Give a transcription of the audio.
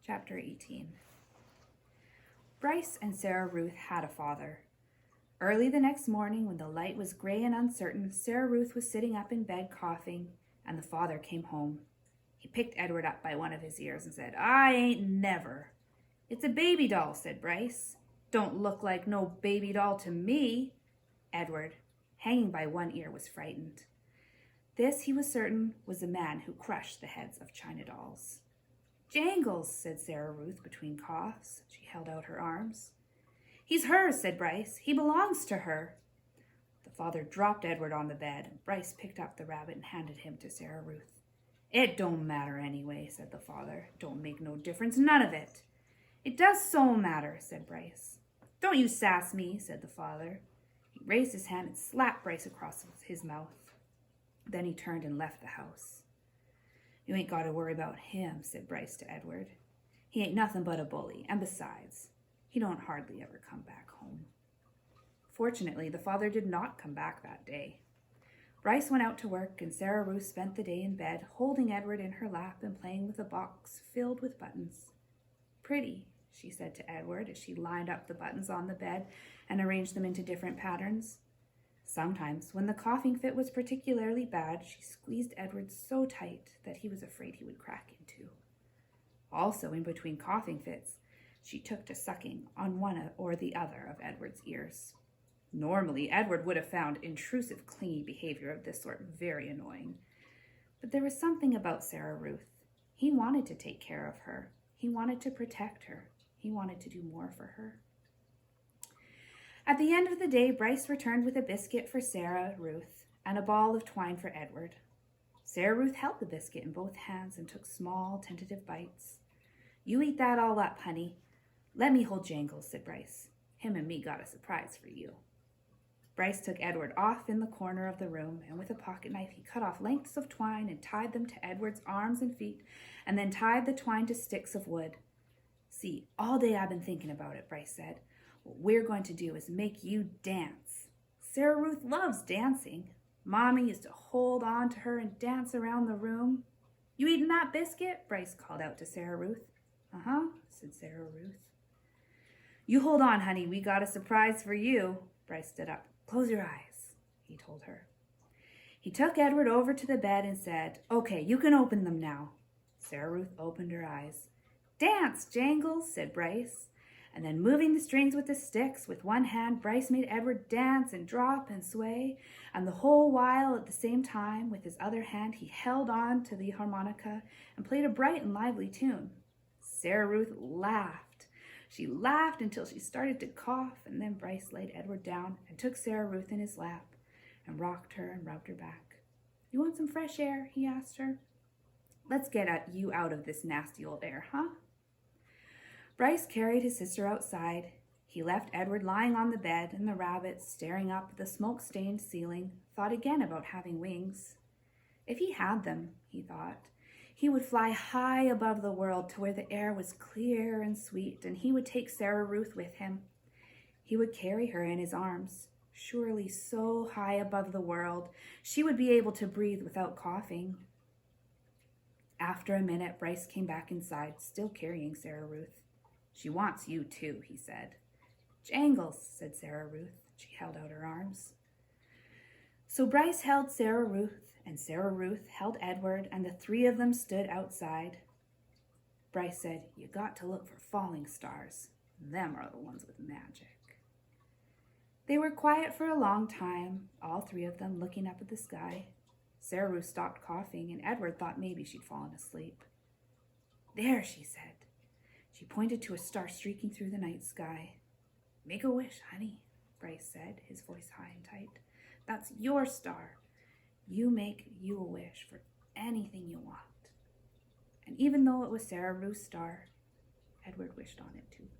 Chapter 18. Bryce and Sarah Ruth had a father. Early the next morning, when the light was gray and uncertain, Sarah Ruth was sitting up in bed coughing, and the father came home. He picked Edward up by one of his ears and said, "I ain't never." "It's a baby doll," said Bryce. "Don't look like no baby doll to me." Edward, hanging by one ear, was frightened. This, he was certain, was the man who crushed the heads of china dolls. "Jangles," said Sarah Ruth between coughs. She held out her arms. "He's hers," said Bryce. "He belongs to her." The father dropped Edward on the bed, and Bryce picked up the rabbit and handed him to Sarah Ruth. "It don't matter anyway," said the father. "Don't make no difference, none of it." "It does so matter," said Bryce. "Don't you sass me," said the father. He raised his hand and slapped Bryce across his mouth. Then he turned and left the house. "You ain't got to worry about him," said Bryce to Edward. "He ain't nothing but a bully, and besides, he don't hardly ever come back home." Fortunately, the father did not come back that day. Bryce went out to work, and Sarah Ruth spent the day in bed, holding Edward in her lap and playing with a box filled with buttons. "Pretty," she said to Edward as she lined up the buttons on the bed and arranged them into different patterns. Sometimes, when the coughing fit was particularly bad, she squeezed Edward so tight that he was afraid he would crack in two. Also, in between coughing fits, she took to sucking on one or the other of Edward's ears. Normally, Edward would have found intrusive, clingy behavior of this sort very annoying. But there was something about Sarah Ruth. He wanted to take care of her. He wanted to protect her. He wanted to do more for her. At the end of the day, Bryce returned with a biscuit for Sarah Ruth and a ball of twine for Edward. Sarah Ruth held the biscuit in both hands and took small, tentative bites. "You eat that all up, honey. Let me hold Jangles," said Bryce. "Him and me got a surprise for you." Bryce took Edward off in the corner of the room, and with a pocket knife he cut off lengths of twine and tied them to Edward's arms and feet, and then tied the twine to sticks of wood. "See, all day I've been thinking about it," Bryce said. "What we're going to do is make you dance. Sarah Ruth loves dancing. Mommy used to hold on to her and dance around the room." "You eating that biscuit?" Bryce called out to Sarah Ruth. "Uh-huh," said Sarah Ruth. "You hold on, honey. We got a surprise for you." Bryce stood up. "Close your eyes," he told her. He took Edward over to the bed and said, "Okay, you can open them now." Sarah Ruth opened her eyes. "Dance, Jangles," said Bryce. And then, moving the strings with the sticks with one hand, Bryce made Edward dance and drop and sway, and the whole while at the same time, with his other hand, he held on to the harmonica and played a bright and lively tune. Sarah Ruth laughed. She laughed until she started to cough, and then Bryce laid Edward down and took Sarah Ruth in his lap and rocked her and rubbed her back. "You want some fresh air?" he asked her. "Let's get you out of this nasty old air, huh?" Bryce carried his sister outside. He left Edward lying on the bed, and the rabbit, staring up at the smoke-stained ceiling, thought again about having wings. If he had them, he thought, he would fly high above the world to where the air was clear and sweet, and he would take Sarah Ruth with him. He would carry her in his arms, surely so high above the world, she would be able to breathe without coughing. After a minute, Bryce came back inside, still carrying Sarah Ruth. "She wants you too," he said. "Jangles," said Sarah Ruth. She held out her arms. So Bryce held Sarah Ruth, and Sarah Ruth held Edward, and the three of them stood outside. Bryce said, "You got to look for falling stars. Them are the ones with magic." They were quiet for a long time, all three of them looking up at the sky. Sarah Ruth stopped coughing, and Edward thought maybe she'd fallen asleep. "There," she said. She pointed to a star streaking through the night sky. "Make a wish, honey," Bryce said, his voice high and tight. "That's your star. You make you a wish for anything you want." And even though it was Sarah Ruth's star, Edward wished on it too.